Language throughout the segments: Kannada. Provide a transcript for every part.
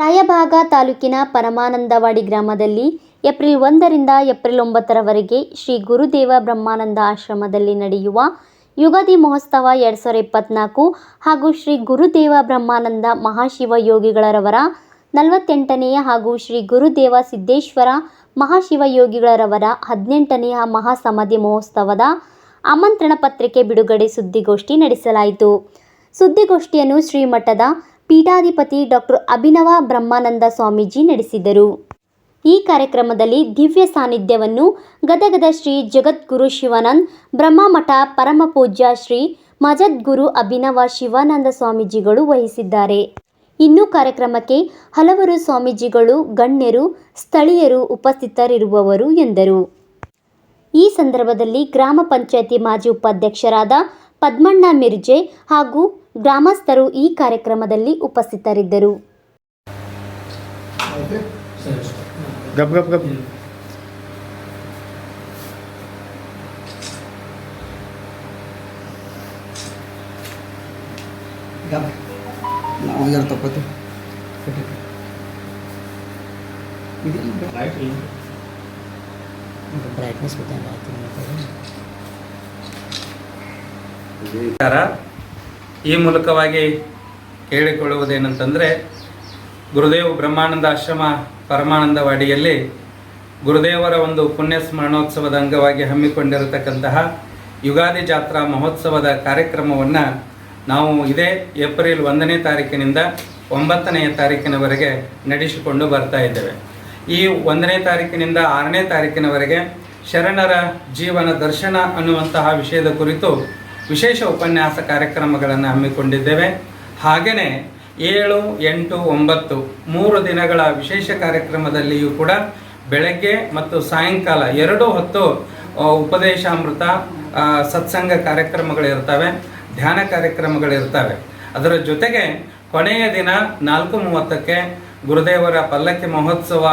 ರಾಯಭಾಗ ತಾಲೂಕಿನ ಪರಮಾನಂದವಾಡಿ ಗ್ರಾಮದಲ್ಲಿ ಏಪ್ರಿಲ್ 1ರಿಂದ ಏಪ್ರಿಲ್ 9ರವರೆಗೆ ಶ್ರೀ ಗುರುದೇವ ಬ್ರಹ್ಮಾನಂದ ಆಶ್ರಮದಲ್ಲಿ ನಡೆಯುವ ಯುಗಾದಿ ಮಹೋತ್ಸವ 2024 ಹಾಗೂ ಶ್ರೀ ಗುರುದೇವ ಬ್ರಹ್ಮಾನಂದ ಮಹಾಶಿವಯೋಗಿಗಳರವರ 48ನೇ ಹಾಗೂ ಶ್ರೀ ಗುರುದೇವ ಸಿದ್ದೇಶ್ವರ ಮಹಾಶಿವಯೋಗಿಗಳರವರ 18ನೇ ಮಹಾಸಮಾಧಿ ಮಹೋತ್ಸವದ ಆಮಂತ್ರಣ ಪತ್ರಿಕೆ ಬಿಡುಗಡೆ ಸುದ್ದಿಗೋಷ್ಠಿ ನಡೆಸಲಾಯಿತು. ಸುದ್ದಿಗೋಷ್ಠಿಯನ್ನು ಶ್ರೀಮಠದ ಪೀಠಾಧಿಪತಿ ಡಾಕ್ಟರ್ ಅಭಿನವ ಬ್ರಹ್ಮಾನಂದ ಸ್ವಾಮೀಜಿ ನಡೆಸಿದರು. ಈ ಕಾರ್ಯಕ್ರಮದಲ್ಲಿ ದಿವ್ಯ ಸಾನ್ನಿಧ್ಯವನ್ನು ಗದಗದ ಶ್ರೀ ಜಗದ್ಗುರು ಶಿವಾನಂದ ಬ್ರಹ್ಮಮಠ ಪರಮಪೂಜ್ಯ ಶ್ರೀ ಮಜದ್ಗುರು ಅಭಿನವ ಶಿವಾನಂದ ಸ್ವಾಮೀಜಿಗಳು ವಹಿಸಿದ್ದಾರೆ. ಇನ್ನು ಕಾರ್ಯಕ್ರಮಕ್ಕೆ ಹಲವರು ಸ್ವಾಮೀಜಿಗಳು, ಗಣ್ಯರು, ಸ್ಥಳೀಯರು ಉಪಸ್ಥಿತರಿರುವವರು ಎಂದರು. ಈ ಸಂದರ್ಭದಲ್ಲಿ ಗ್ರಾಮ ಪಂಚಾಯತಿ ಮಾಜಿ ಉಪಾಧ್ಯಕ್ಷರಾದ ಪದ್ಮಣ್ಣ ಮಿರ್ಜೆ ಹಾಗೂ ಗ್ರಾಮಸ್ಥರು ಈ ಕಾರ್ಯಕ್ರಮದಲ್ಲಿ ಉಪಸ್ಥಿತರಿದ್ದರು. ಈ ಮೂಲಕವಾಗಿ ಕೇಳಿಕೊಳ್ಳುವುದೇನಂತಂದರೆ, ಗುರುದೇವ ಬ್ರಹ್ಮಾನಂದ ಆಶ್ರಮ ಪರಮಾನಂದವಾಡಿಯಲ್ಲಿ ಗುರುದೇವರ ಒಂದು ಪುಣ್ಯ ಸ್ಮರಣೋತ್ಸವದ ಅಂಗವಾಗಿ ಹಮ್ಮಿಕೊಂಡಿರತಕ್ಕಂತಹ ಯುಗಾದಿ ಜಾತ್ರಾ ಮಹೋತ್ಸವದ ಕಾರ್ಯಕ್ರಮವನ್ನು ನಾವು ಇದೇ ಏಪ್ರಿಲ್ 1ನೇ ತಾರೀಕಿನಿಂದ 9ನೇ ತಾರೀಕಿನವರೆಗೆ ನಡೆಸಿಕೊಂಡು ಬರ್ತಾ ಇದ್ದೇವೆ. ಈ 1ನೇ ತಾರೀಕಿನಿಂದ 6ನೇ ತಾರೀಕಿನವರೆಗೆ ಶರಣರ ಜೀವನ ದರ್ಶನ ಅನ್ನುವಂತಹ ವಿಷಯದ ಕುರಿತು ವಿಶೇಷ ಉಪನ್ಯಾಸ ಕಾರ್ಯಕ್ರಮಗಳನ್ನು ಹಮ್ಮಿಕೊಂಡಿದ್ದೇವೆ. ಹಾಗೆಯೇ 7, 8, 9 3 ದಿನಗಳ ವಿಶೇಷ ಕಾರ್ಯಕ್ರಮದಲ್ಲಿಯೂ ಕೂಡ ಬೆಳಗ್ಗೆ ಮತ್ತು ಸಾಯಂಕಾಲ 2 ಹೊತ್ತು ಉಪದೇಶಾಮೃತ, ಸತ್ಸಂಗ ಕಾರ್ಯಕ್ರಮಗಳಿರ್ತವೆ, ಧ್ಯಾನ ಕಾರ್ಯಕ್ರಮಗಳಿರ್ತವೆ. ಅದರ ಜೊತೆಗೆ ಕೊನೆಯ ದಿನ 4:30ಕ್ಕೆ ಗುರುದೇವರ ಪಲ್ಲಕ್ಕಿ ಮಹೋತ್ಸವ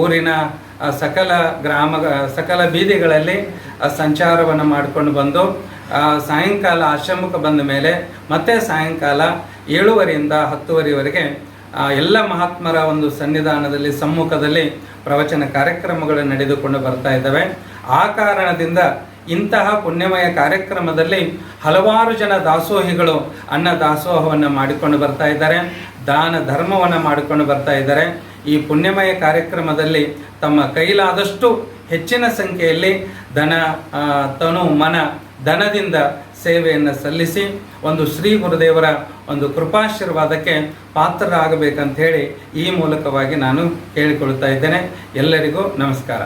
ಊರಿನ ಸಕಲ ಬೀದಿಗಳಲ್ಲಿ ಸಂಚಾರವನ್ನು ಮಾಡಿಕೊಂಡು ಬಂದು ಸಾಯಂಕಾಲ ಆಶ್ರಮಕ್ಕೆ ಬಂದ ಮೇಲೆ ಮತ್ತೆ ಸಾಯಂಕಾಲ 7:30ರಿಂದ 10:30ವರೆಗೆ ಎಲ್ಲ ಮಹಾತ್ಮರ ಒಂದು ಸನ್ನಿಧಾನದಲ್ಲಿ ಸಮ್ಮುಖದಲ್ಲಿ ಪ್ರವಚನ ಕಾರ್ಯಕ್ರಮಗಳು ನಡೆದುಕೊಂಡು ಬರ್ತಾ ಇದ್ದಾವೆ. ಆ ಕಾರಣದಿಂದ ಇಂತಹ ಪುಣ್ಯಮಯ ಕಾರ್ಯಕ್ರಮದಲ್ಲಿ ಹಲವಾರು ಜನ ದಾಸೋಹಿಗಳು ಅನ್ನ ದಾಸೋಹವನ್ನು ಮಾಡಿಕೊಂಡು ಬರ್ತಾ ಇದ್ದಾರೆ, ದಾನ ಧರ್ಮವನ್ನು ಮಾಡಿಕೊಂಡು ಬರ್ತಾ ಇದ್ದಾರೆ. ಈ ಪುಣ್ಯಮಯ ಕಾರ್ಯಕ್ರಮದಲ್ಲಿ ತಮ್ಮ ಕೈಲಾದಷ್ಟು ಹೆಚ್ಚಿನ ಸಂಖ್ಯೆಯಲ್ಲಿ ಧನ, ತನು, ಮನ, ಧನದಿಂದ ಸೇವೆಯನ್ನು ಸಲ್ಲಿಸಿ ಒಂದು ಶ್ರೀ ಗುರುದೇವರ ಒಂದು ಕೃಪಾಶೀರ್ವಾದಕ್ಕೆ ಪಾತ್ರರಾಗಬೇಕಂತ ಹೇಳಿ ಈ ಮೂಲಕವಾಗಿ ನಾನು ಕೇಳಿಕೊಳ್ತಾ ಇದ್ದೇನೆ. ಎಲ್ಲರಿಗೂ ನಮಸ್ಕಾರ.